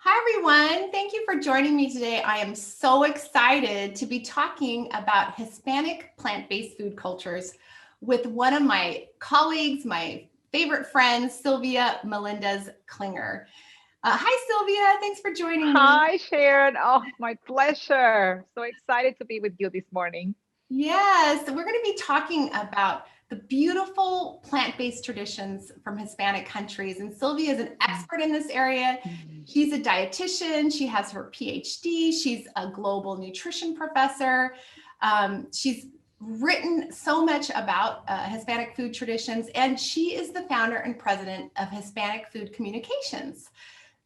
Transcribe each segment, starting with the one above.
Hi, everyone. Thank you for joining me today. I am so excited to be talking about Hispanic plant-based food cultures with one of my colleagues, my favorite friends, Sylvia Melendez Klinger. Hi, Sylvia. Thanks for joining me. Hi, Sharon. Oh, my pleasure. So excited to be with you this morning. Yes, we're going to be talking about the beautiful plant-based traditions from Hispanic countries. And Sylvia is an expert in this area. Mhm. She's a dietitian. She has her PhD. She's a global nutrition professor. She's written so much about Hispanic food traditions, and she is the founder and president of Hispanic Food Communications.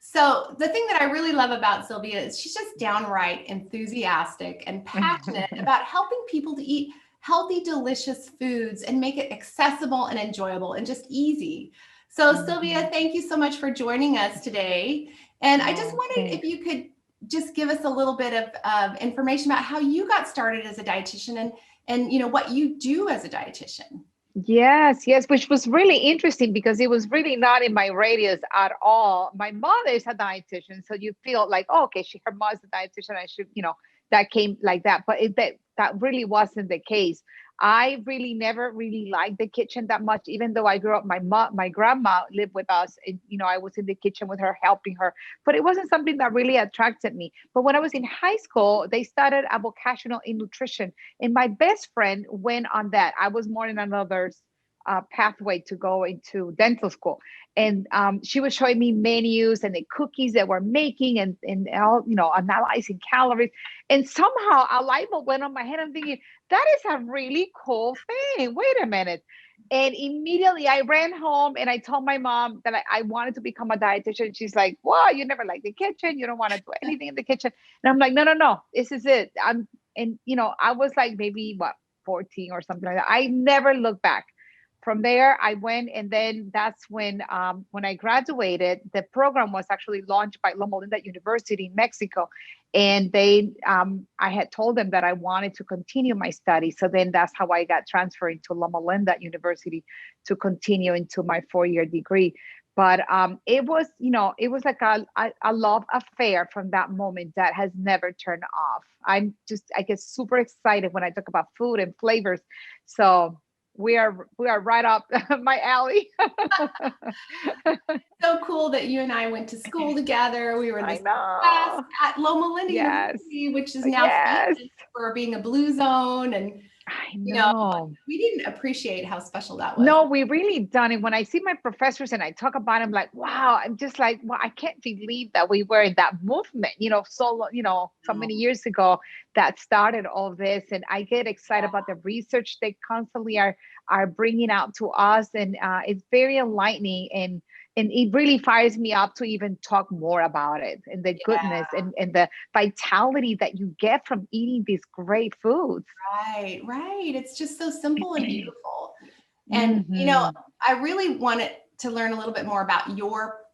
So the thing that I really love about Sylvia is she's just downright enthusiastic and passionate about helping people to eat healthy, delicious foods and make it accessible and enjoyable and just easy. So Sylvia, Mhm. thank you so much for joining us today. And I just Oh, wondered if thanks. you could just give us a little bit of information about how you got started as a dietitian and what you do as a dietitian. Yes, yes, which was really interesting because it was really not in my radius at all. My mother is a dietitian, so you feel like, oh, okay, her mom's a dietitian. I should, that came like that, but that really wasn't the case. I really never really liked the kitchen that much, even though I grew up. My grandma lived with us, and I was in the kitchen with her, helping her. But it wasn't something that really attracted me. But when I was in high school, they started a vocational in nutrition, and my best friend went on that. I was more in another pathway to go into dental school. And she was showing me menus and the cookies that we're making and all, analyzing calories. And somehow a light bulb went on my head. I'm thinking, that is a really cool thing. Wait a minute. And immediately I ran home and I told my mom that I wanted to become a dietitian. She's like, "Wow, you never like the kitchen. You don't want to do anything in the kitchen." And I'm like, "No, no, no. This is it." And I was like maybe what 14 or something like that. I never looked back. From there, I went, and then that's when I graduated. The program was actually launched by Loma Linda University in Mexico, and I had told them that I wanted to continue my study. So then that's how I got transferred into Loma Linda University to continue into my 4-year degree. But it was like a love affair from that moment that has never turned off. I get super excited when I talk about food and flavors. So we are right up my alley. So cool that you and I went to school together. We were in the I same class know. at Loma Linda Yes. University, which is now Yes. famous for being a blue zone. And, I you know, know. we didn't appreciate how special that was. No, we really done it. When I see my professors and I talk about it, I'm like, wow, I'm just like, wow, I can't believe that we were in that movement, so many years ago that started all this. And I get excited about the research they constantly are bringing out to us. And it's very enlightening. And it really fires me up to even talk more about it and the Yeah, goodness and the vitality that you get from eating these great foods. right, right. It's just so simple and beautiful. And, Hmm. I really wanted to learn a little bit more about your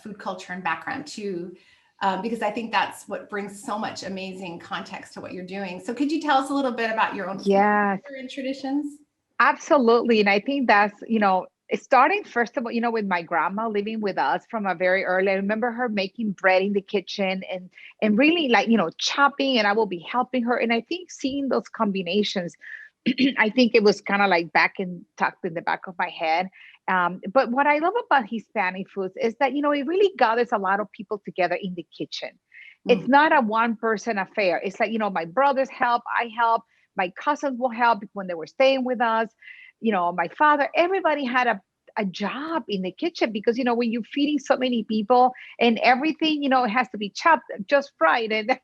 food culture and background too, because I think that's what brings so much amazing context to what you're doing. So, could you tell us a little bit about your own food Yes. culture and traditions? Absolutely. And I think that's, it's starting first of all, with my grandma living with us from a very early. I remember her making bread in the kitchen and really like, chopping, and I will be helping her. And I think seeing those combinations, I think it was kind of like back in tucked in the back of my head. But what I love about Hispanic foods is that, it really gathers a lot of people together in the kitchen. It's Mm, not a one person affair. It's like, my brothers help, I help, my cousins will help when they were staying with us. My father, everybody had a job in the kitchen because, when you're feeding so many people and everything, it has to be chopped just right and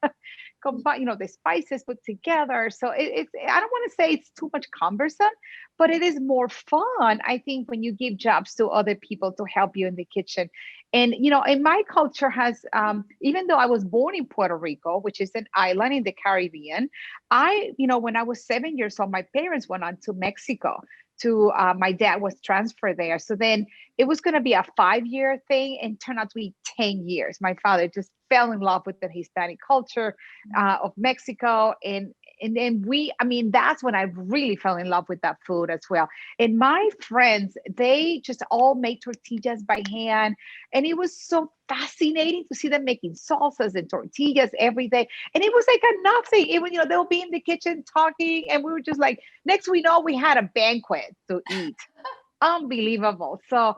combine, the spices put together. So it's, I don't want to say it's too much cumbersome, but it is more fun, I think, when you give jobs to other people to help you in the kitchen. And, in my culture has, even though I was born in Puerto Rico, which is an island in the Caribbean, when I was 7 years old, my parents went on to Mexico to, my dad was transferred there. So then it was going to be a 5-year thing and turned out to be 10 years. My father just fell in love with the Hispanic culture of Mexico. And And then I mean, that's when I really fell in love with that food as well. And my friends, they just all make tortillas by hand. And it was so fascinating to see them making salsas and tortillas every day. And it was like a nothing. Even, they'll be in the kitchen talking, and we were just like, next we know, we had a banquet to eat. Unbelievable. So,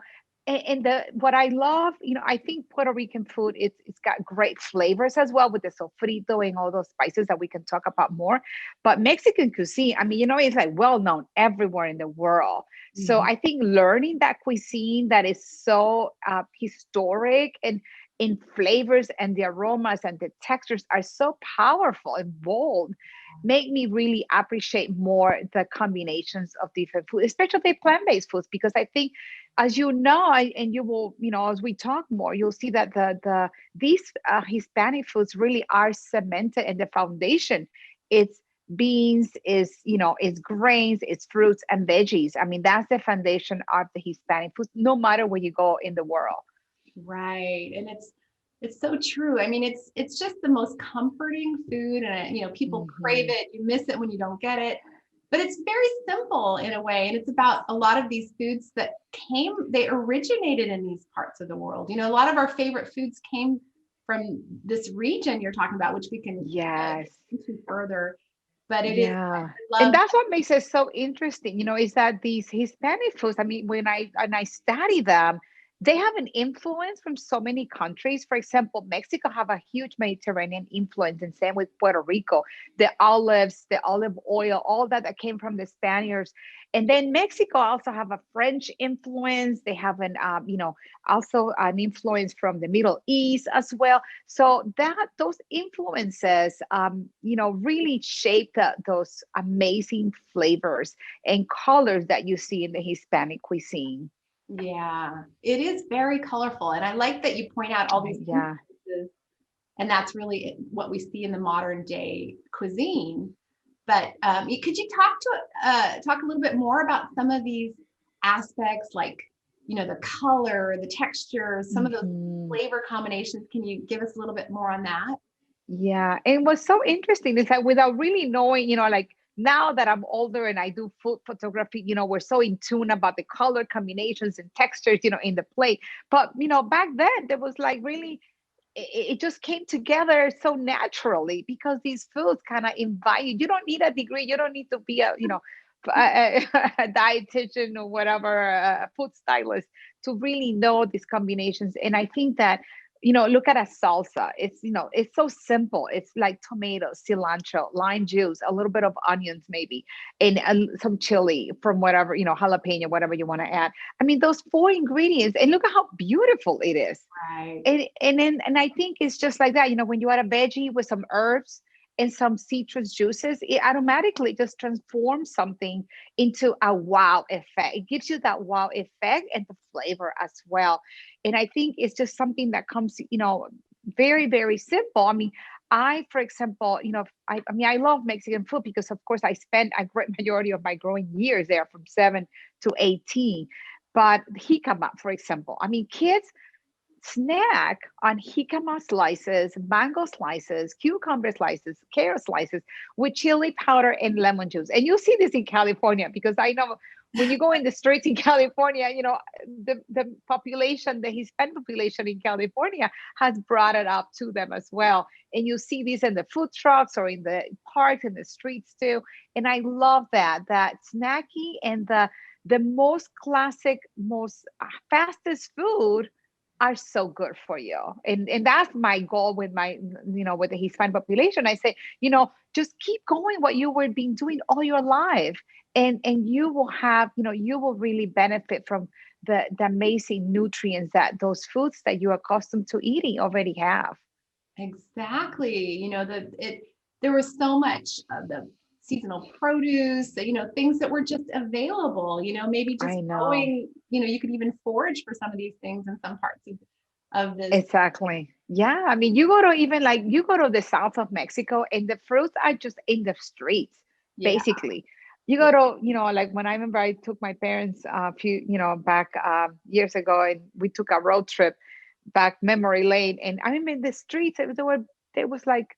and the what I love, I think Puerto Rican food, it's got great flavors as well, with the sofrito and all those spices that we can talk about more. But Mexican cuisine, I mean, it's like well known everywhere in the world. So Mhm. I think learning that cuisine that is so historic and in flavors, and the aromas and the textures are so powerful and bold, make me really appreciate more the combinations of different food, especially plant-based foods, because I think, as you know, and you will, as we talk more, you'll see that these Hispanic foods really are cemented in the foundation. It's beans, it's grains, it's fruits and veggies. I mean, that's the foundation of the Hispanic foods, no matter where you go in the world. Right. And it's so true. I mean, it's just the most comforting food, and people crave Mhm. it. You miss it when you don't get it. But it's very simple in a way, and it's about a lot of these foods that they originated in these parts of the world. A lot of our favorite foods came from this region you're talking about, which we can get Yes. into further. But it is, Yeah. I And love. that's what makes it so interesting, is that these Hispanic foods, I mean, when I study them, they have an influence from so many countries. For example, Mexico have a huge Mediterranean influence, and same with Puerto Rico. The olives, the olive oil, all that came from the Spaniards. And then Mexico also have a French influence. They have also an influence from the Middle East as well. So those influences, really shape those amazing flavors and colors that you see in the Hispanic cuisine. Yeah, it is very colorful. And I like that you point out all these Yeah. influences, and that's really what we see in the modern day cuisine. But could you talk a little bit more about some of these aspects, like the color, the texture, some of those Mhm. flavor combinations? Can you give us a little bit more on that? Yeah, and what's so interesting is that without really knowing, like now that I'm older and I do food photography, we're so in tune about the color combinations and textures, in the plate. But back then there was like really, it just came together so naturally, because these foods kind of invite you. You don't need a degree. You don't need to be a dietitian or whatever, a food stylist, to really know these combinations. And I think that, look at a salsa. It's so simple. It's like tomatoes, cilantro, lime juice, a little bit of onions maybe, and some chili from whatever, jalapeno, whatever you want to add. I mean, those four ingredients, and look at how beautiful it is. Right. And I think it's just like that. When you add a veggie with some herbs and some citrus juices, it automatically just transforms something into a wow effect. It gives you that wow effect and the flavor as well. And I think it's just something that comes, very, very simple. I mean, for example, I mean, I love Mexican food because, of course, I spent a great majority of my growing years there, from 7 to 18. But jicama, for example, I mean, kids snack on jicama slices, mango slices, cucumber slices, carrot slices with chili powder and lemon juice. And you see this in California, because I know when you go in the streets in California, the population, the Hispanic population in California has brought it up to them as well. And you see these in the food trucks or in the parks and the streets too. And I love that snacky and the most classic, most fastest food are so good for you. And that's my goal with with the Hispanic population. I say, just keep going what you were been doing all your life. And you will have, you will really benefit from the amazing nutrients that those foods that you're accustomed to eating already have. Exactly. There was so much of the seasonal produce, things that were just available, maybe just I know. growing, you could even forage for some of these things in some parts of this. Exactly. Yeah. I mean, you go to the south of Mexico, and the fruits are just in the streets, Yeah. basically. You Yeah. go to, like when I remember I took my parents a few, back years ago, and we took a road trip back memory lane. And I mean, the streets, there was like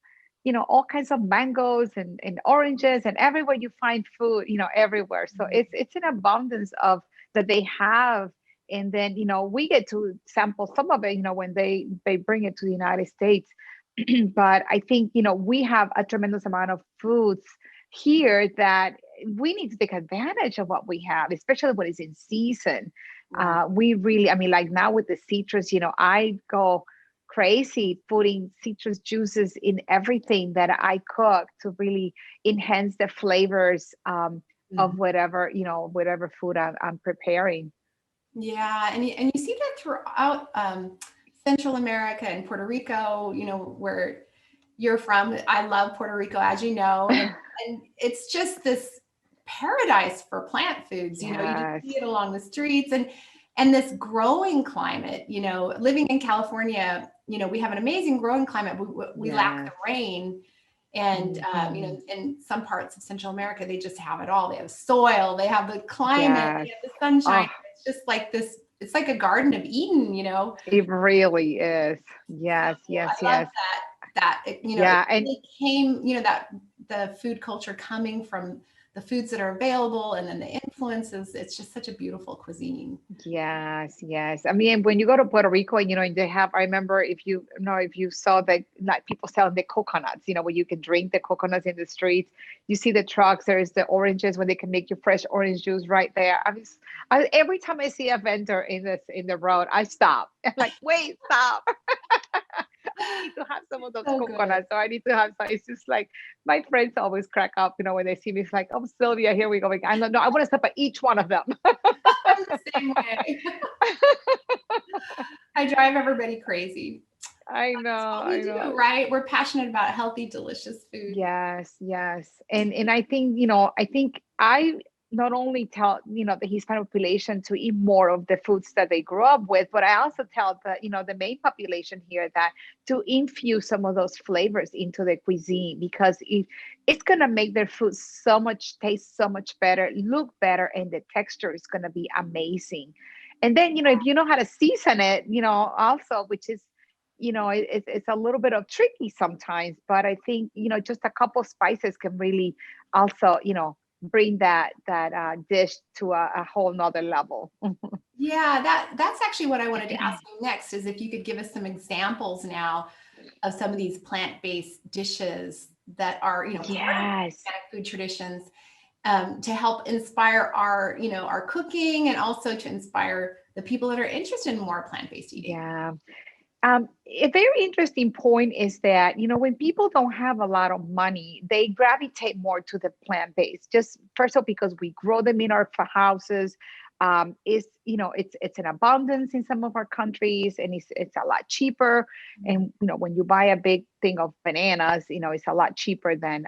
all kinds of mangoes and oranges, and everywhere you find food, everywhere. So it's an abundance of that they have. And then, we get to sample some of it, when they bring it to the United States. But I think, we have a tremendous amount of foods here that we need to take advantage of what we have, especially when it's in season. Yeah. We really, I mean, like now with the citrus, I go crazy putting citrus juices in everything that I cook to really enhance the flavors of Mhm. whatever food I'm preparing. Yeah, and you see that throughout Central America and Puerto Rico, where you're from. I love Puerto Rico, as you know, and it's just this paradise for plant foods. You just Yes. see it along the streets, and this growing climate. Living in California, we have an amazing growing climate. We lack the Yes. rain, and Mhm. in some parts of Central America, they just have it all. They have soil, they have the climate, Yes. they have the sunshine. Oh, It's just like this. It's like a Garden of Eden. it really is. Yes, So yes, I love yes. that it Yeah, and really came, that the food culture coming from the foods that are available and then the influences. It's just such a beautiful cuisine. yes, yes. I mean, when you go to Puerto Rico, and they have, I remember if you saw the like people selling the coconuts, where you can drink the coconuts in the streets. You see the trucks, there's the oranges where they can make you fresh orange juice right there. Every time I see a vendor in the road, I stop. I'm like, wait, stop. I need to have some of those So good. coconuts. So I need to have some. It's just like my friends always crack up, when they see me. It's like, oh, Sylvia, here we go. I know, no, I want to stop at each one of them. I'm the same way. I drive everybody crazy. I know, That's what we I do, know. right? We're passionate about healthy, delicious food. Yes, yes. And I think, I not only tell, the Hispanic population to eat more of the foods that they grew up with, but I also tell the main population here that to infuse some of those flavors into the cuisine, because it's gonna make their food so much taste so much better, look better, and the texture is gonna be amazing. And then, if you know how to season it, also, which is it's a little bit of tricky sometimes, but I think just a couple of spices can really also bring that dish to a whole nother level. Yeah, that's actually what I wanted to ask you next, is if you could give us some examples now of some of these plant-based dishes that are, part of Yes. Hispanic food traditions, to help inspire our cooking, and also to inspire the people that are interested in more plant-based eating. Yeah. A very interesting point is that, when people don't have a lot of money, they gravitate more to the plant-based, just first of all, because we grow them in our houses. It's an abundance in some of our countries, and it's a lot cheaper. And, when you buy a big thing of bananas, it's a lot cheaper than,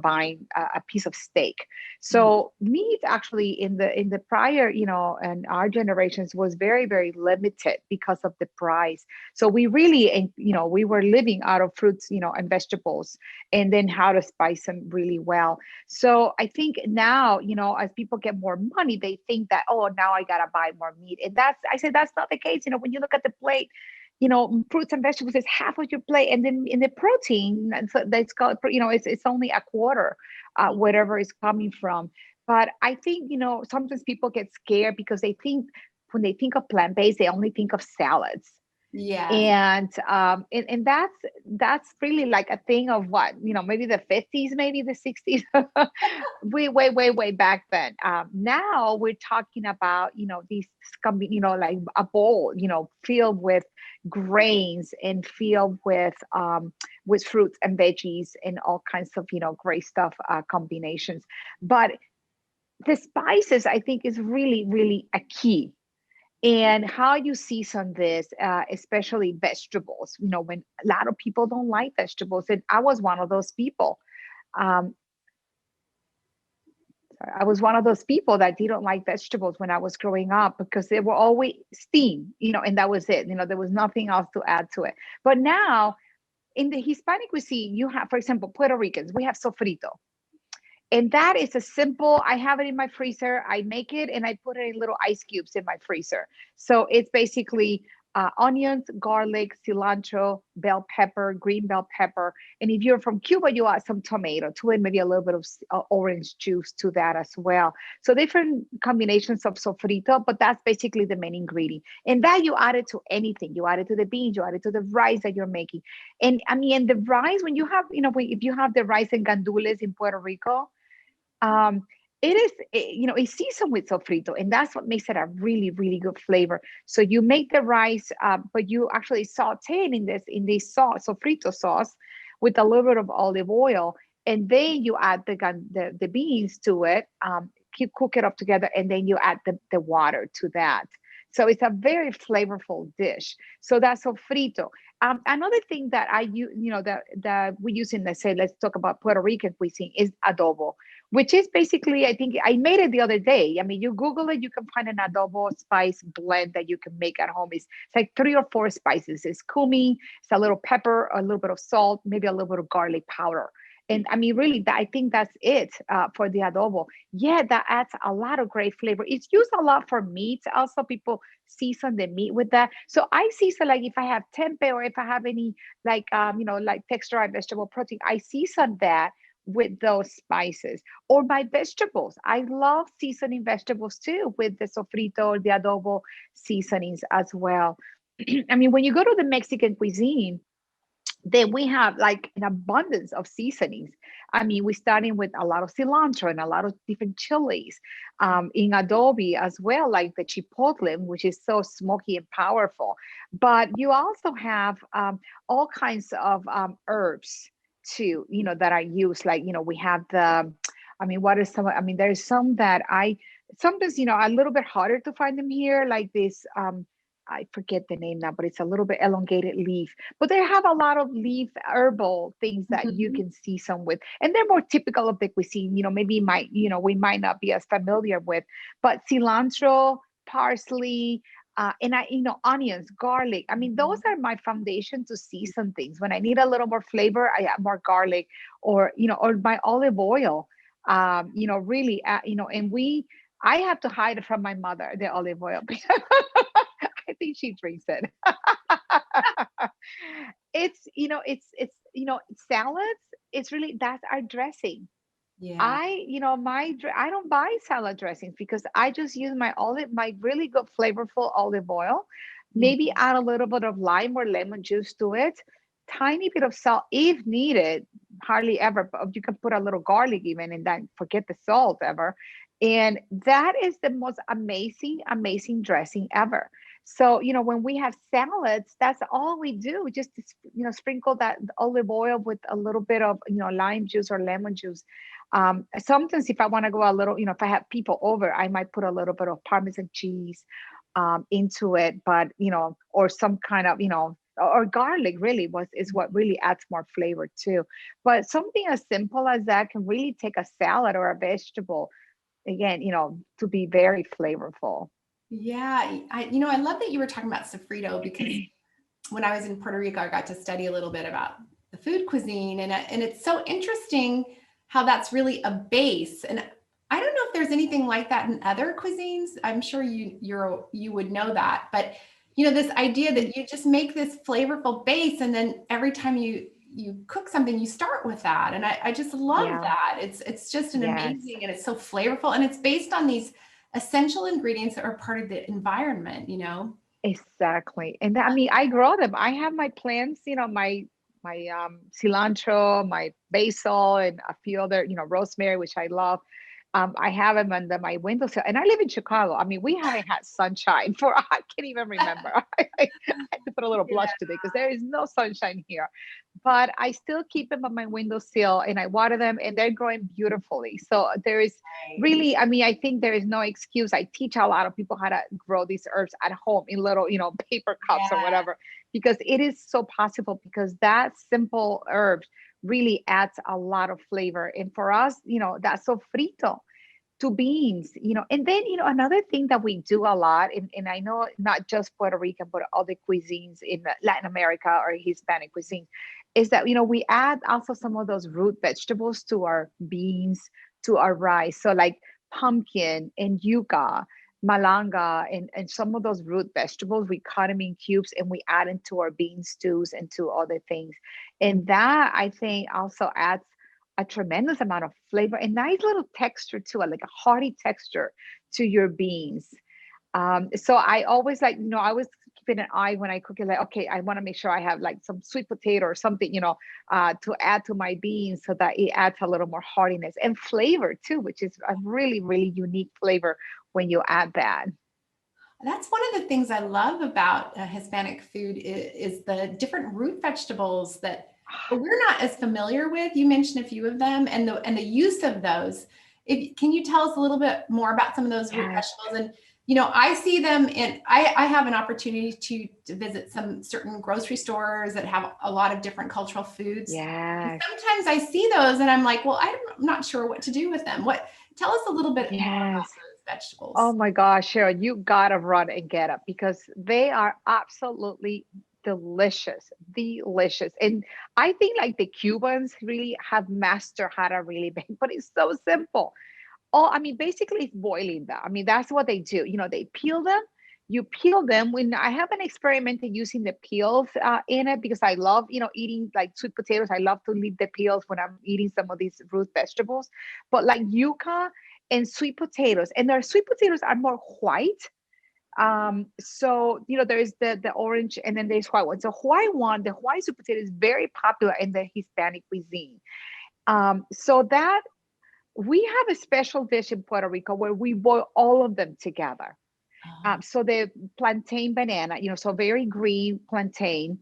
buying a piece of steak. Mhm. So meat actually in the prior, and our generations was very, very limited because of the price. So we really, and we were living out of fruits, and vegetables, and then how to spice them really well. So I think now, as people get more money, they think that, oh, now I gotta buy more meat. And I said, that's not the case. When you look at the plate, fruits and vegetables is half of your plate, and then in the protein, and so that's called, it's only a quarter, whatever is coming from. But I think, sometimes people get scared because they think when they think of plant-based, they only think of salads. Yes. And that's really like a thing of what, maybe the 50s, maybe the 60s, way back then. Now we're talking about, these like a bowl, filled with grains and filled with fruits and veggies and all kinds of, great stuff, combinations. But the spices, I think, is really, really a key, and how you season this, especially vegetables. When a lot of people don't like vegetables, and I was one of those people. Um, I was one of those people that didn't like vegetables when I was growing up because they were always steamed, and that was it. There was nothing else to add to it. But now in the Hispanic cuisine, you have, for example, Puerto Ricans, we have sofrito. And that is a simple, I have it in my freezer. I make it and I put it in little ice cubes in my freezer. So it's basically onions, garlic, cilantro, bell pepper, green bell pepper. And if you're from Cuba, you add some tomato to it, maybe a little bit of orange juice to that as well. So different combinations of sofrito, but that's basically the main ingredient. And that you add it to anything. You add it to the beans, you add it to the rice that you're making. And I mean, and the rice, when you have, if you have the rice and gandules in Puerto Rico, um, it is, it's seasoned with sofrito, and that's what makes it a really, really good flavor. So you make the rice, but you actually saute it in this sauce, sofrito sauce, with a little bit of olive oil, and then you add the beans to it. Keep cook it up together, and then you add the water to that. So it's a very flavorful dish. So that's sofrito. Another thing that I use, that we use in, let's talk about Puerto Rican cuisine, is adobo, which is basically, I think I made it the other day. I mean, you Google it, you can find an adobo spice blend that you can make at home. It's like 3 or 4 spices. It's cumin, it's a little pepper, a little bit of salt, maybe a little bit of garlic powder. And I mean, really, I think that's it for the adobo. Yeah, that adds a lot of great flavor. It's used a lot for meat. Also, people season the meat with that. So I season, like, if I have tempeh, or if I have any like texturized vegetable protein, I season that with those spices. Or my vegetables. I love seasoning vegetables too with the sofrito or the adobo seasonings as well. I mean, when you go to the Mexican cuisine, then we have like an abundance of seasonings. I mean, we're starting with a lot of cilantro and a lot of different chilies. In adobe as well, like the chipotle, which is so smoky and powerful. But you also have all kinds of herbs too, that I use. Like, we have I mean, what is some? I mean, there's some that sometimes, a little bit harder to find them here, like this. I forget the name now, but it's a little bit elongated leaf. But they have a lot of leaf herbal things that you Mhm. can season with, and they're more typical of the cuisine. Maybe we might not be as familiar with, but cilantro, parsley, and onions, garlic. I mean, those are my foundation to season things. When I need a little more flavor, I add more garlic, or my olive oil. Really, and I have to hide it from my mother, the olive oil. I think she drinks it. It's salads. It's really, that's our dressing. Yeah. I don't buy salad dressings because I just use my really good flavorful olive oil. Maybe Mhm. add a little bit of lime or lemon juice to it. Tiny bit of salt if needed. Hardly ever. But you can put a little garlic even, and then forget the salt ever. And that is the most amazing, amazing dressing ever. So, when we have salads, that's all we do. Just, sprinkle that olive oil with a little bit of, lime juice or lemon juice. Sometimes if I want to go a little, if I have people over, I might put a little bit of Parmesan cheese into it, but, or some kind of, or garlic really is what really adds more flavor too. But something as simple as that can really take a salad or a vegetable, again, to be very flavorful. Yeah, I love that you were talking about sofrito because when I was in Puerto Rico, I got to study a little bit about the food cuisine, and it's so interesting how that's really a base. And I don't know if there's anything like that in other cuisines. I'm sure you would know that, but this idea that you just make this flavorful base, and then every time you cook something, you start with that, and I just love Yeah. that. It's just an Yes. amazing, and it's so flavorful, and it's based on these essential ingredients that are part of the environment. Exactly. And I mean, I grow them. I have my plants, my cilantro, my basil, and a few other, rosemary, which I love. I have them under my windowsill, and I live in Chicago. I mean, we haven't had sunshine for I can't even remember. I had to put a little Yeah. blush today because there is no sunshine here. But I still keep them on my windowsill, and I water them, and they're growing beautifully. So there is Right. really, I mean, I think there is no excuse. I teach a lot of people how to grow these herbs at home in little, paper cups or Yeah. whatever, because it is so possible, because that simple herb really adds a lot of flavor. And for us, that's sofrito to beans, and then, another thing that we do a lot, and I know not just Puerto Rican, but other cuisines in Latin America or Hispanic cuisine, is that, we add also some of those root vegetables to our beans, to our rice. So like pumpkin and yuca, malanga and some of those root vegetables. We cut them in cubes and we add into our bean stews and to other things. And that I think also adds a tremendous amount of flavor and nice little texture to it, like a hearty texture to your beans. So I always like, I always keep an eye when I cook it, like, okay, I want to make sure I have like some sweet potato or something, to add to my beans so that it adds a little more heartiness and flavor too, which is a really, really unique flavor when you add that. That's one of the things I love about Hispanic food is the different root vegetables that we're not as familiar with. You mentioned a few of them and the use of those. Can you tell us a little bit more about some of those root vegetables? And I see them I have an opportunity to visit some certain grocery stores that have a lot of different cultural foods. Yes. Sometimes I see those and I'm like, well, I'm not sure what to do with them. Tell us a little bit more about those vegetables. Oh my gosh, Sharon, you gotta run and get them because they are absolutely delicious, delicious. And I think like the Cubans really have mastered how to really make, but it's so simple. I mean, basically it's boiling them. I mean, that's what they do. They peel them. You peel them. When I haven't experimented using the peels in it because I love, eating like sweet potatoes. I love to leave the peels when I'm eating some of these root vegetables. But like yuca and sweet potatoes, and their sweet potatoes are more white. So there's the orange and then there's white one. So the white sweet potato is very popular in the Hispanic cuisine. So that we have a special dish in Puerto Rico where we boil all of them together. So the plantain banana, so very green plantain,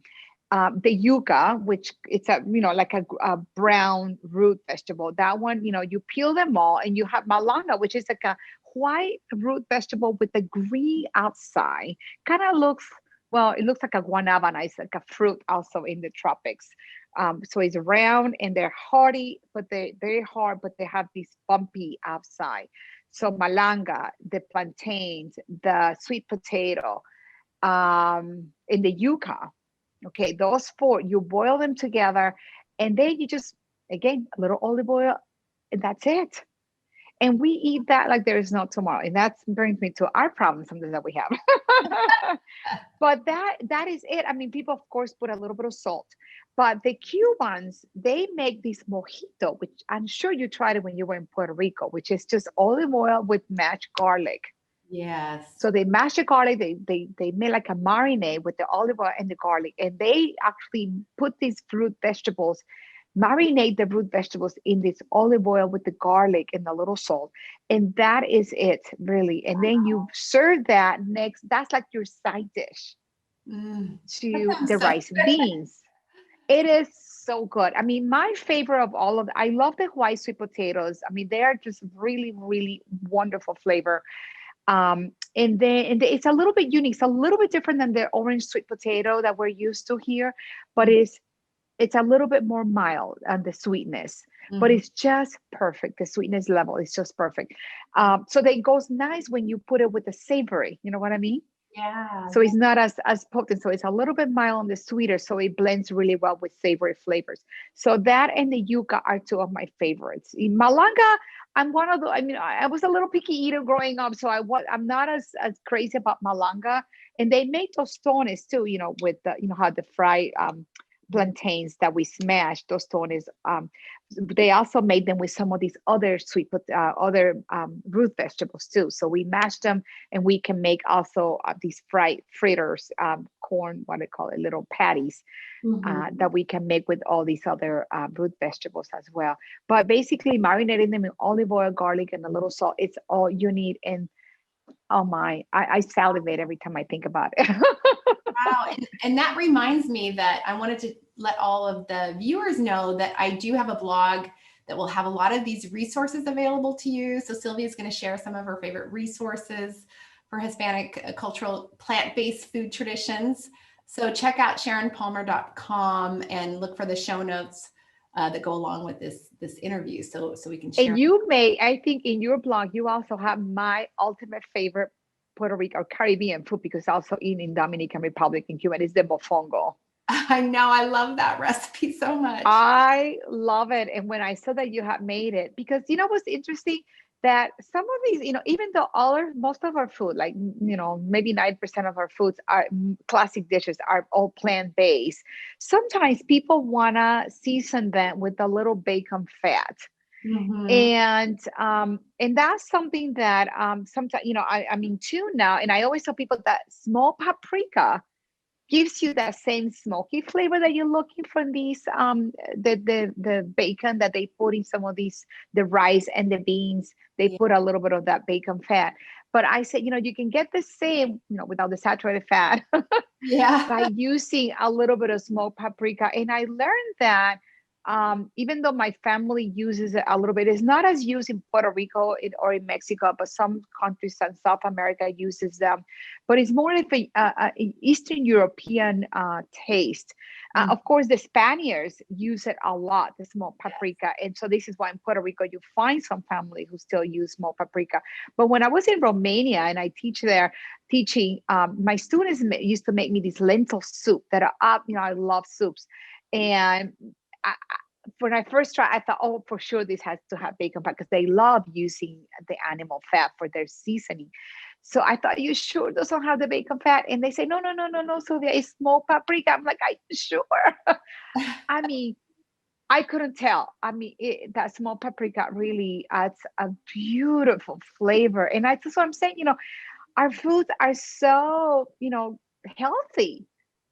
the yuca, which it's like a brown root vegetable. That one, you peel them all, and you have malanga, which is like a white root vegetable with the green outside. Kind of looks, well, it looks like a guanabana. It's like a fruit also in the tropics. So it's round and they're hearty, but they're very hard, but they have this bumpy outside. So malanga, the plantains, the sweet potato, and the yuca. Okay, those four, you boil them together, and then you just, again, a little olive oil, and that's it. And we eat that like there is no tomorrow. And that brings me to our problem sometimes that we have. But that is it. I mean, people, of course, put a little bit of salt. But the Cubans, they make this mojito, which I'm sure you tried it when you were in Puerto Rico, which is just olive oil with mashed garlic. Yes. So they mash the garlic, they make like a marinade with the olive oil and the garlic, and they actually put these fruit vegetables, marinate the root vegetables in this olive oil with the garlic and the little salt. And that is it, really. And then you serve that next, that's like your side dish to the rice and beans. It is so good. I mean, my favorite of all of, I love the white sweet potatoes. I mean, they are just really, really wonderful flavor. And it's a little bit unique. It's a little bit different than the orange sweet potato that we're used to here, but it's a little bit more mild on the sweetness, but it's just perfect. The sweetness level is just perfect. So that it goes nice when you put it with the savory. You know what I mean? Yeah. So it's not as potent. So it's a little bit mild on the sweeter. So it blends really well with savory flavors. So that and the yuca are two of my favorites. In malanga, I'm one of the, I mean, I was a little picky eater growing up. So I'm not as crazy about malanga. And they make tostones too, with the, how the fried plantains that we smash, tostones. They also made them with some of these other root vegetables too. So we mash them, and we can make also these fried fritters, corn, what they call it, little patties, that we can make with all these other root vegetables as well. But basically marinating them in olive oil, garlic, and a little salt, it's all you need. And oh my, I salivate every time I think about it. Wow. And that reminds me that I wanted to let all of the viewers know that I do have a blog that will have a lot of these resources available to you. So Sylvia is going to share some of her favorite resources for Hispanic cultural plant-based food traditions. So check out SharonPalmer.com and look for the show notes that go along with this interview, so we can share. And I think in your blog, you also have my ultimate favorite Puerto Rico or Caribbean food, because also in Dominican Republic and Cuba, is the mofongo. I know, I love that recipe so much. I love it. And when I saw that you had made it, because what's interesting, that some of these, even though most of our food, like, maybe 9% of our foods are classic dishes, are all plant-based. Sometimes people wanna season them with a little bacon fat. Mhm. And that's something that sometimes, I'm in tune now, and I always tell people that small paprika gives you that same smoky flavor that you're looking for in these the bacon that they put in some of these, the rice and the beans, they Yeah. put a little bit of that bacon fat. But I said, you can get the same, without the saturated fat, Yeah. by using a little bit of smoked paprika. And I learned that even though my family uses it a little bit, it's not as used in Puerto Rico or in Mexico, but some countries in South America uses them. But it's more of an Eastern European taste. Mm. Of course, the Spaniards use it a lot, the smoked Yes. paprika. And so this is why in Puerto Rico, you find some family who still use smoked paprika. But when I was in Romania and I teach there, teaching, my students used to make me this lentil soup that are up, I love soups. And when I first tried, I thought, oh, for sure this has to have bacon fat because they love using the animal fat for their seasoning. So I thought, you sure doesn't have the bacon fat? And they say, no, no, no, no, no, Sylvia, it's smoked paprika. I'm like, are you sure? I mean, I couldn't tell. I mean, that smoked paprika really adds a beautiful flavor. And that's what I'm saying, our foods are so, healthy.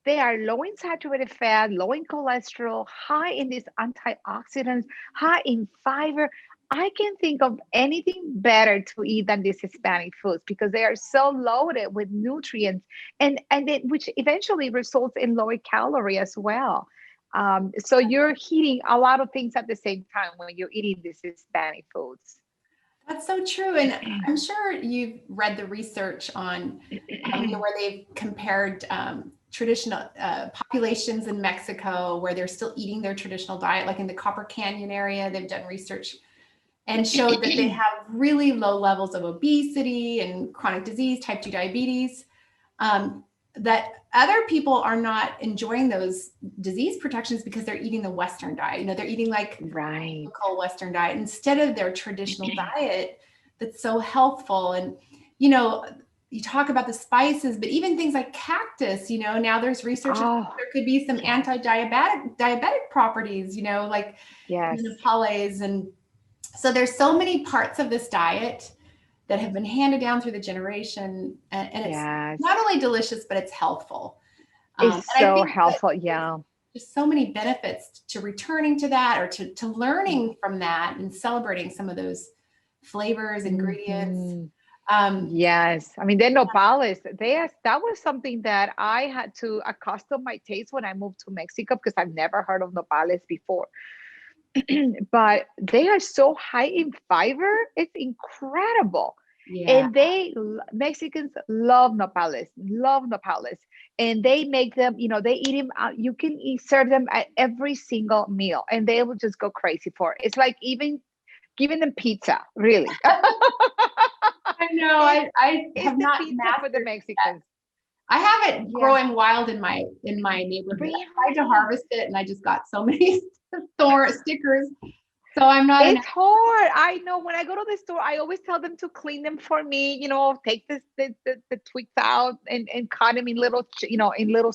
They are low in saturated fat, low in cholesterol, high in these antioxidants, high in fiber. I can think of anything better to eat than these Hispanic foods because they are so loaded with nutrients, which eventually results in lower calorie as well. So you're hitting a lot of things at the same time when you're eating these Hispanic foods. That's so true. And I'm sure you've read the research on, where they've compared traditional populations in Mexico where they're still eating their traditional diet, like in the Copper Canyon area. They've done research and showed that they have really low levels of obesity and chronic disease, type 2 diabetes. That other people are not enjoying those disease protections because they're eating the Western diet. They're eating like Right. typical Western diet instead of their traditional diet that's so healthful. And, you know, you talk about the spices, but even things like cactus, now there's research that Oh, there could be some yes, diabetic properties, like yes, Nepalese. And so there's so many parts of this diet that have been handed down through the generation. And it's yes. not only delicious, but it's healthful. And It's I so think that helpful. there's Yeah. just so many benefits to returning to that, or to learning from that and celebrating some of those flavors, ingredients. Hmm. Um, Yes. I mean, they're nopales. That was something that I had to accustom my taste when I moved to Mexico because I've never heard of nopales before. But they are so high in fiber. It's incredible. yeah, And Mexicans love nopales. And they make them, they eat them. You can serve them at every single meal and they will just go crazy for it. It's like even giving them pizza, really. I know. it's, I it's have the not pizza for the mastered that. Mexicans. I have it Yeah. growing wild in my neighborhood. I tried to Really? harvest it, and I just got so many thorn stickers. So I'm not an It's hard. I know when I go to the store, I always tell them to clean them for me, take the twigs out and cut them in little, in little,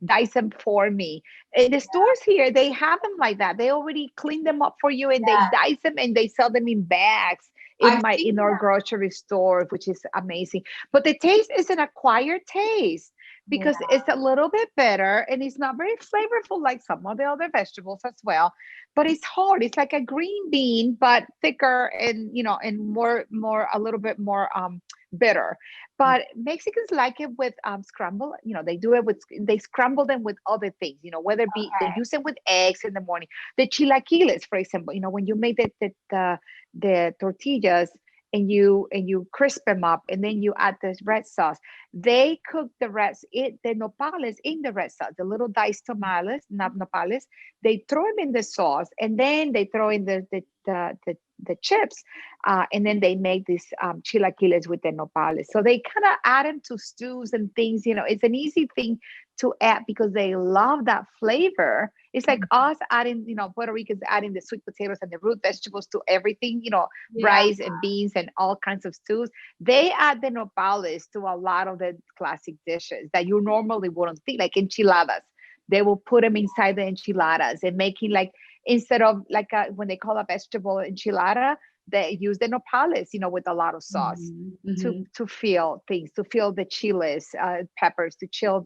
dice them for me. In the stores here, they have them like that. They already clean them up for you and they yeah. dice them and they sell them in bags I've in seen our them. grocery store, which is amazing. But the taste is an acquired taste Yeah. because it's a little bit better and it's not very flavorful like some of the other vegetables as well, but it's hard. It's like a green bean, but thicker and and more a little bit more bitter. But Mexicans like it with scramble. They do it with they scramble them with other things. Whether it be they use them with eggs in the morning. The chilaquiles, for example. When you make the tortillas and you crisp them up and then you add this red sauce. They cook the nopales in the red sauce, the little diced tamales, not nopales. They throw them in the sauce and then they throw in the chips, and then they make these chilaquiles with the nopales. So they kind of add them to stews and things. It's an easy thing to add because they love that flavor. It's like us adding, Puerto Ricans adding the sweet potatoes and the root vegetables to everything, Yeah. rice and beans and all kinds of stews. They add the nopales to a lot of the classic dishes that you normally wouldn't think, like enchiladas. They will put them inside the enchiladas and making like, instead of like when they call a vegetable enchilada, they use the nopales, with a lot of sauce to feel things, to feel the chiles, peppers, to feel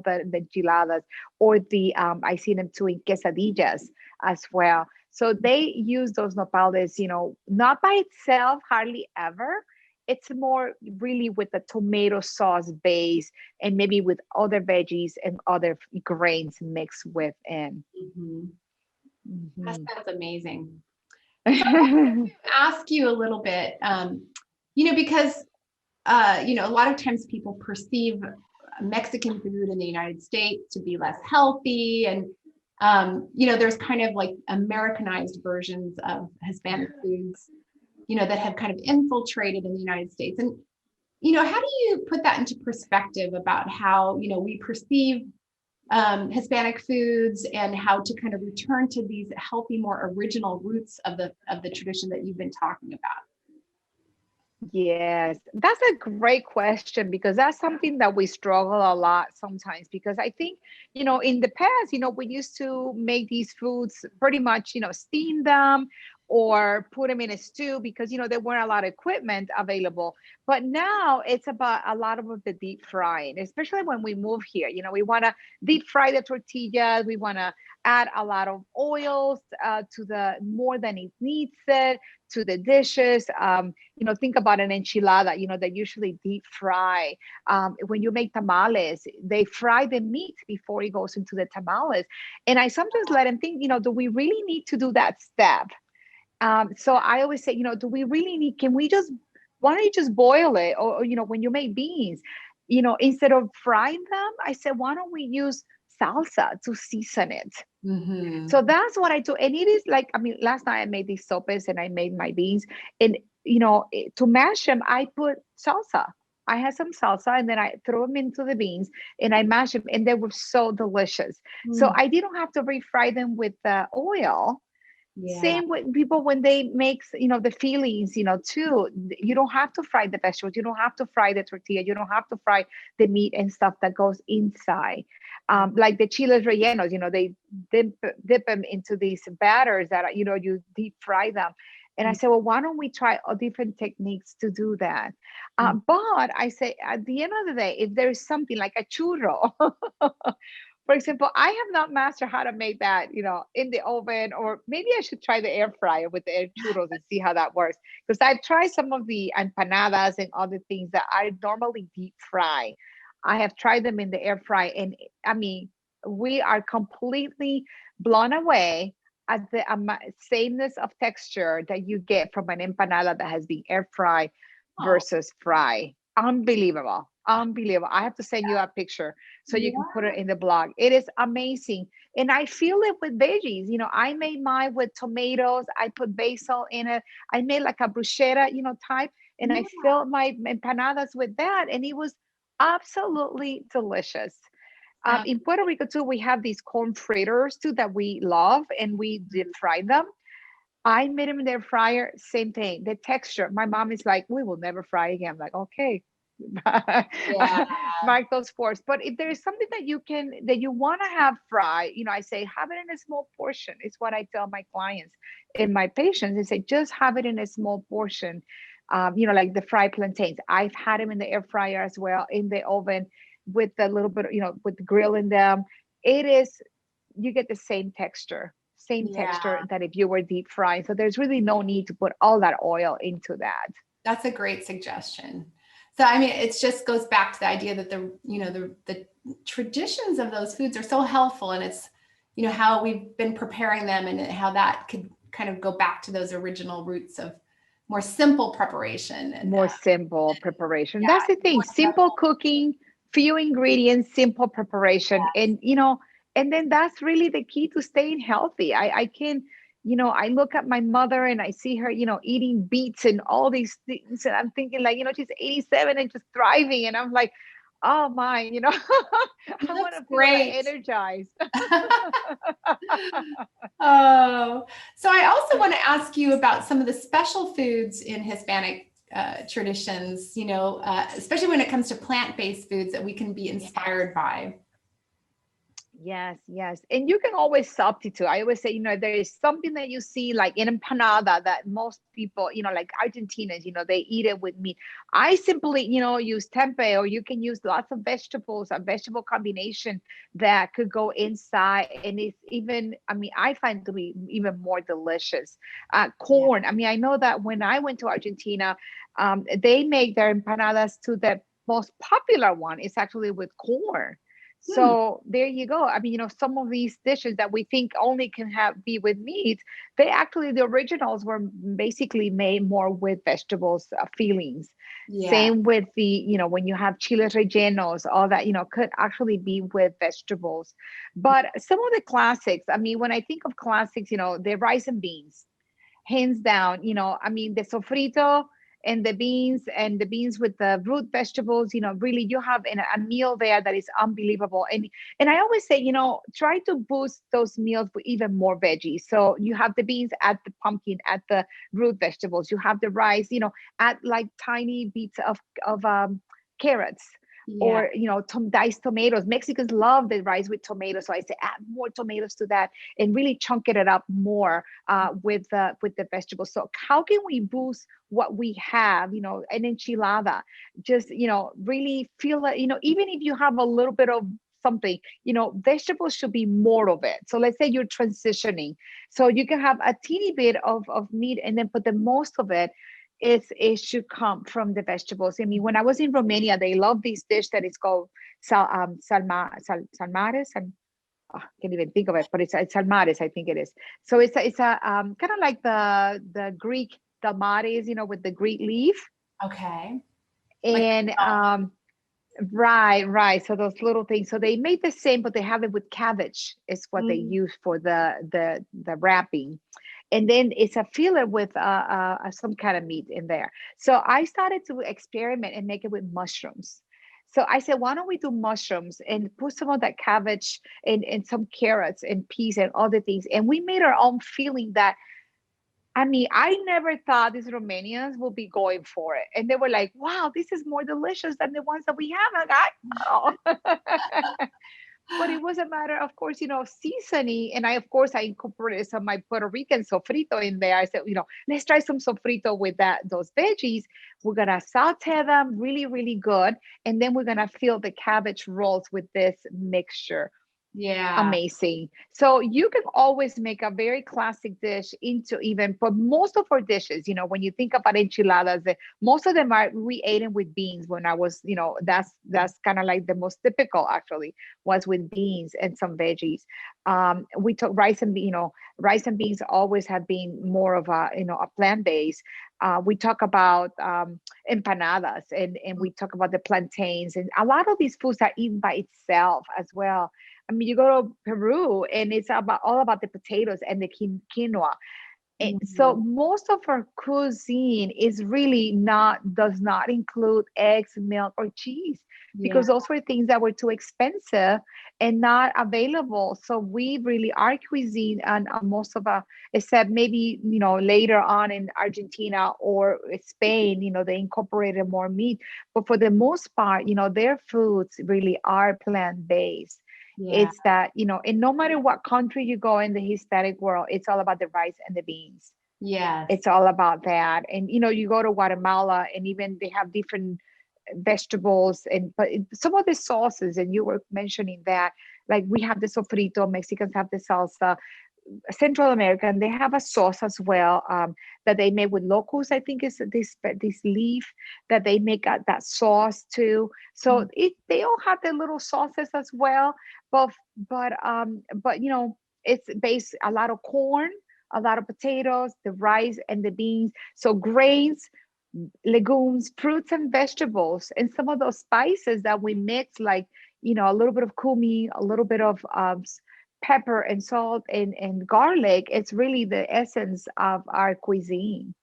the enchiladas, or the I see them too in quesadillas as well. So they use those nopales, not by itself, hardly ever. It's more really with the tomato sauce base and maybe with other veggies and other grains mixed within. That Mhm. sounds amazing. Ask you a little bit, because a lot of times people perceive Mexican food in the United States to be less healthy, and there's kind of like Americanized versions of Hispanic foods, that have kind of infiltrated in the United States. And how do you put that into perspective about how we perceive Hispanic foods, and how to kind of return to these healthy, more original roots of the tradition that you've been talking about? Yes, that's a great question because that's something that we struggle a lot sometimes. Because I think, in the past, we used to make these foods pretty much, steam them or put them in a stew because, there weren't a lot of equipment available. But now it's about a lot of the deep frying, especially when we move here. We want to deep fry the tortillas. We want to add a lot of oils to the more than it needs it to the dishes. Think about an enchilada, they usually deep fry. When you make tamales, they fry the meat before it goes into the tamales. And I sometimes let them think, do we really need to do that step? So I always say, do we really need, why don't you just boil it? Or when you make beans, instead of frying them, I said, why don't we use salsa to season it? So that's what I do. And it is like, last night I made these sopes and I made my beans. And, to mash them, I put salsa. I had some salsa and then I threw them into the beans and I mashed them and they were so delicious. So I didn't have to refry them with the oil. Yeah. Same with people when they make, the fillings, too. You don't have to fry the vegetables. You don't have to fry the tortilla. You don't have to fry the meat and stuff that goes inside. Like the chiles rellenos, they dip them into these batters that, you deep fry them. And I said, well, why don't we try different techniques to do that? But I say, at the end of the day, if there's something like a churro, for example, I have not mastered how to make that, in the oven, or maybe I should try the air fryer with the air churros and see how that works. Because I've tried some of the empanadas and other things that I normally deep fry. I have tried them in the air fry, and we are completely blown away at the sameness of texture that you get from an empanada that has been air fried versus fry. Unbelievable. Unbelievable. I have to send you a picture so you can put it in the blog. It is amazing. And I feel it with veggies. I made mine with tomatoes. I put basil in it. I made like a bruschetta, type. And I filled my empanadas with that. And it was absolutely delicious. In Puerto Rico too, we have these corn fritters too that we love, and we deep fry them. I made them in the air fryer, same thing. The texture, my mom is like, we will never fry again. I'm like, okay. Yeah. Mark those forks. But if there is something that you want to have fried, I say have it in a small portion. It's what I tell my clients and my patients. I say just have it in a small portion. Like the fried plantains. I've had them in the air fryer as well, in the oven with a little bit, with the grill in them. You get the same texture that if you were deep frying. So there's really no need to put all that oil into that. That's a great suggestion. So, it just goes back to the idea that the traditions of those foods are so helpful, and it's, how we've been preparing them and how that could kind of go back to those original roots of more simple preparation. And more simple preparation. Yeah, That's the thing. Simple cooking, few ingredients, simple preparation. And, and then that's really the key to staying healthy. I can, I look at my mother and I see her, eating beets and all these things. And I'm thinking like, she's 87 and just thriving. And I'm like, Oh my, He I want looks to feel like great. energized. Oh, so I also want to ask you about some of the special foods in Hispanic traditions, especially when it comes to plant-based foods that we can be inspired by. Yes, yes. And you can always substitute. I always say, there is something that you see like in empanada that most people, like Argentinians, they eat it with meat. I simply, use tempeh, or you can use lots of vegetables, a vegetable combination that could go inside. And it's even, I mean, I find to be even more delicious. Yeah. Corn. I mean, I know that when I went to Argentina, they make their empanadas to the most popular one. It's actually with corn. Hmm. So there you go. I mean, some of these dishes that we think only can be with meat, they actually, the originals were basically made more with vegetables fillings. Yeah. Same with the, when you have chiles rellenos, all that, could actually be with vegetables. But some of the classics, I mean, when I think of classics, the rice and beans, hands down. I mean, the sofrito and the beans with the root vegetables, really you have a meal there that is unbelievable. And I always say, try to boost those meals with even more veggies. So you have the beans, add the pumpkin, add the root vegetables, you have the rice, add like tiny bits of carrots, Yeah. or diced tomatoes. Mexicans love the rice with tomatoes, so I say add more tomatoes to that and really chunk it up more with the vegetables. So how can we boost what we have? An enchilada, just really feel that, even if you have a little bit of something, vegetables should be more of it. So let's say you're transitioning, so you can have a teeny bit of meat, and then put the most of it should come from the vegetables. I mean, when I was in Romania, they love this dish that is called salmares. Can't even think of it, but it's salmares, I think it is. So it's a kind of like the Greek dalmates, with the Greek leaf. Okay. Like, And oh, right. So those little things. So they made the same, but they have it with cabbage. Is what they mm, use for the wrapping, and then it's a filler with some kind of meat in there. So I started to experiment and make it with mushrooms. So I said, why don't we do mushrooms and put some of that cabbage and some carrots and peas and other things, and we made our own filling that. I mean, I never thought these Romanians will be going for it. And they were like, wow, this is more delicious than the ones that we have. Oh. But it was a matter, of course, seasoning. And of course, I incorporated some of my Puerto Rican sofrito in there. I said, let's try some sofrito with those veggies. We're going to saute them really, really good. And then we're going to fill the cabbage rolls with this mixture. yeah. Amazing. So you can always make a very classic dish into even, but most of our dishes, when you think about enchiladas, most of them are we ate them with beans when I was, that's kind of like the most typical actually was with beans and some veggies. We took rice and beans always have been more of a plant base. We talk about empanadas and we talk about the plantains, and a lot of these foods are eaten by itself as well. I mean, you go to Peru and it's all about the potatoes and the quinoa. So Mhm. most of our cuisine is really does not include eggs, milk, or cheese, Yeah. because those were things that were too expensive and not available. So we really, our cuisine and most of except maybe later on in Argentina or Spain, they incorporated more meat. But for the most part, their foods really are plant based. Yeah. It's that, and no matter what country you go in the Hispanic world, it's all about the rice and the beans. Yes. It's all about that. And, you go to Guatemala and even they have different vegetables some of the sauces, and you were mentioning that, like we have the sofrito, Mexicans have the salsa, Central American, they have a sauce as well, that they make with locust. I think is this leaf that they make that sauce too. So Mm. they all have their little sauces as well, but but it's based a lot of corn, a lot of potatoes, the rice and the beans. So grains, legumes, fruits and vegetables, and some of those spices that we mix, like a little bit of cumin, a little bit of pepper and salt and garlic. It's really the essence of our cuisine.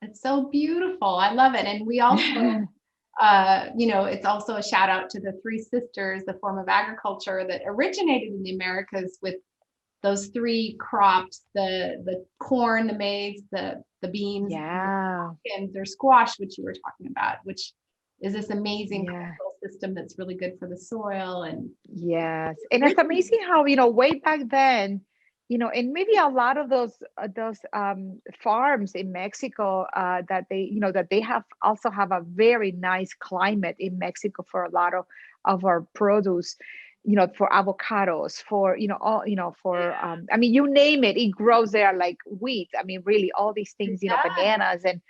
It's so beautiful. I love it. And we also It's also a shout out to the Three Sisters, the form of agriculture that originated in the Americas with those three crops: the corn, the maize, the beans, and their squash, which you were talking about, which is this amazing cultural system that's really good for the soil. And and it's amazing how, way back then, and maybe a lot of those farms in Mexico, that they have also have a very nice climate in Mexico for a lot of our produce, for avocados, for for I mean, you name it, it grows there like wheat. I mean, really, all these things, bananas and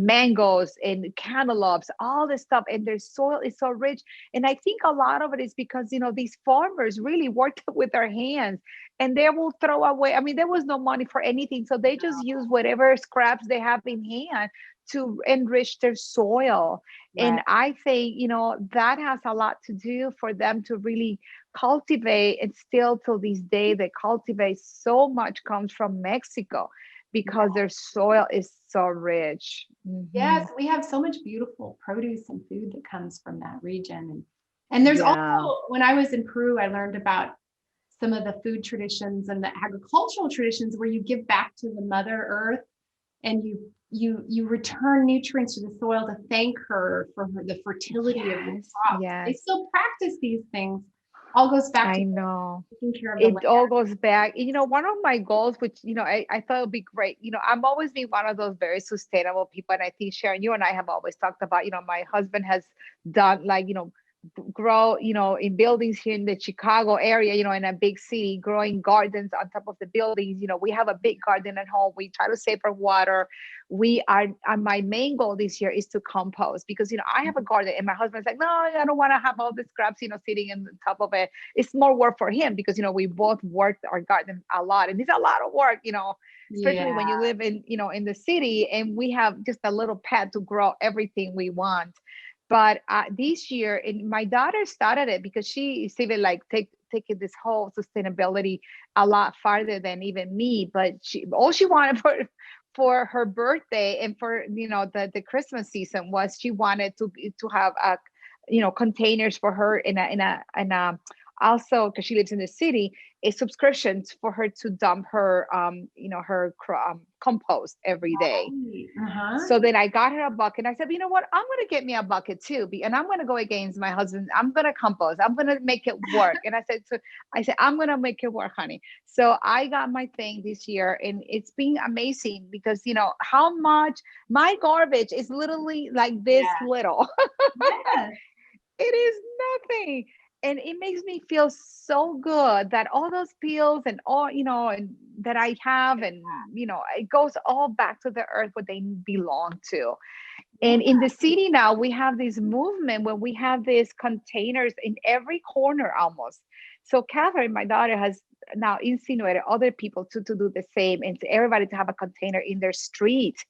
mangoes and cantaloupes, all this stuff, and their soil is so rich. And I think a lot of it is because these farmers really worked with their hands, and they will throw away. I mean, there was no money for anything, so they just use whatever scraps they have in hand to enrich their soil. And I think, that has a lot to do for them to really cultivate, and still till this day, they cultivate so much comes from Mexico because their soil is so rich. Yes, we have so much beautiful produce and food that comes from that region. And there's also, when I was in Peru, I learned about some of the food traditions and the agricultural traditions where you give back to the Mother Earth, and you return nutrients to the soil to thank her for the fertility of the crops. They still practice these things. All goes back to taking care of the land. It all goes back. One of my goals, which I thought would be great. I'm always been one of those very sustainable people, and I think, Sharon, you and I have always talked about. My husband has done grow, in buildings here in the Chicago area, in a big city, growing gardens on top of the buildings. We have a big garden at home. We try to save our water. My main goal this year is to compost, because, I have a garden, and my husband's like, no, I don't want to have all the scraps, sitting in the top of it. It's more work for him, because, we both worked our garden a lot, and it's a lot of work, especially when you live in, in the city, and we have just a little pad to grow everything we want. But this year, and my daughter started it because she is even taking this whole sustainability a lot farther than even me. But all she wanted for her birthday and for the Christmas season was she wanted to have containers for her in a also, because she lives in the city, a subscription for her to dump her her compost every day. So then I got her a bucket. I said, you know what, I'm going to get me a bucket too, and I'm going to go against my husband. I'm going to compost. I'm going to make it work. And I said, I'm going to make it work, honey. So I got my thing this year, and it's been amazing, because how much my garbage is literally like this little. It is nothing. And it makes me feel so good that all those pills and all, and that I have, and, it goes all back to the earth where they belong to. And in the city now, we have this movement where we have these containers in every corner almost. So Catherine, my daughter, has now insinuated other people to do the same, and to everybody to have a container in their street,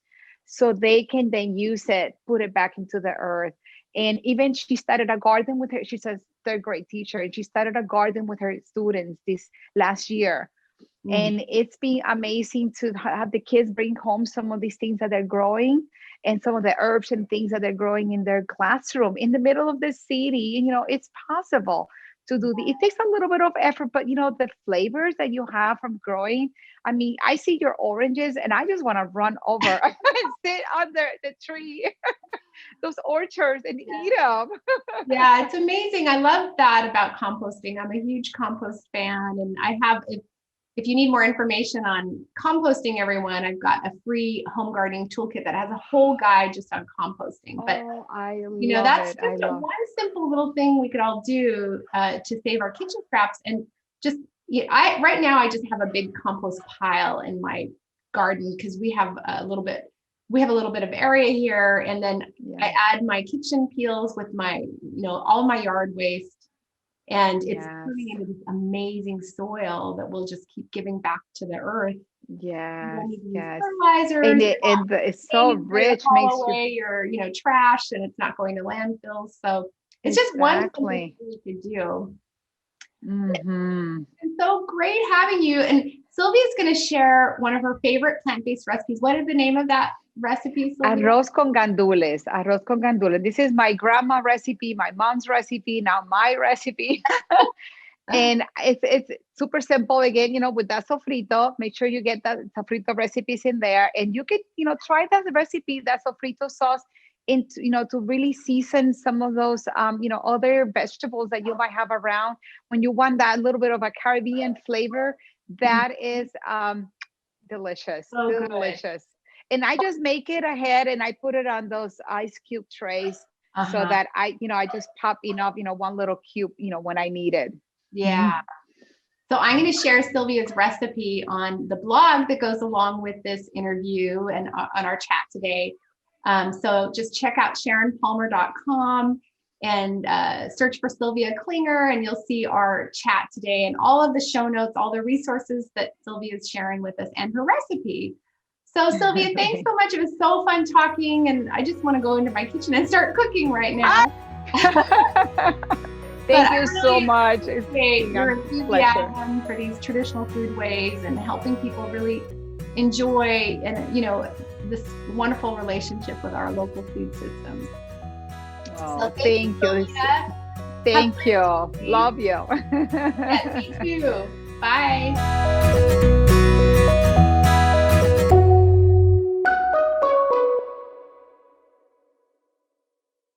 so they can then use it, put it back into the earth. And even she started a garden with her. She says third grade teacher, and she started a garden with her students this last year. And it's been amazing to have the kids bring home some of these things that they're growing, and some of the herbs and things that they're growing in their classroom in the middle of the city. It's possible to do it takes a little bit of effort, but the flavors that you have from growing. I mean, I see your oranges and I just want to run over and sit under the tree, those orchards, and eat them. Yeah, it's amazing. I love that about composting. I'm a huge compost fan, and I have, if you need more information on composting, everyone, I've got a free home gardening toolkit that has a whole guide just on composting. But I love that's it. just one simple little thing we could all do to save our kitchen scraps. And just right now I just have a big compost pile in my garden, because we have a little bit of area here, and then I add my kitchen peels with my all my yard waste. And it's turning into this amazing soil that will just keep giving back to the earth. Fertilizer. And it's so rich. Makes away your trash, and it's not going to landfills. So it's just one thing we could do. It's so great having you. And Sylvia's going to share one of her favorite plant-based recipes. What is the name of that recipe, Sylvia? Arroz con gandules. Arroz con gandules. This is my grandma recipe, my mom's recipe, now my recipe. And it's super simple again, with that sofrito. Make sure you get that sofrito recipes in there, and you can, try that recipe, that sofrito sauce, into, to really season some of those, other vegetables that you might have around when you want that little bit of a Caribbean flavor. That is delicious, So good. delicious. And I just make it ahead and I put it on those ice cube trays so that I just pop enough, one little cube, when I need it. Yeah. So I'm going to share Sylvia's recipe on the blog that goes along with this interview and on our chat today. So just check out SharonPalmer.com and search for Sylvia Klinger, and you'll see our chat today and all of the show notes, all the resources that Sylvia is sharing with us, and her recipe. So Sylvia, thanks so much. It was so fun talking, and I just want to go into my kitchen and start cooking right now. Thank you so much. It's your enthusiasm for these traditional food ways and helping people really enjoy and this wonderful relationship with our local food systems. Oh, so thank you. Thank you. Love you. Yeah, me too. Bye.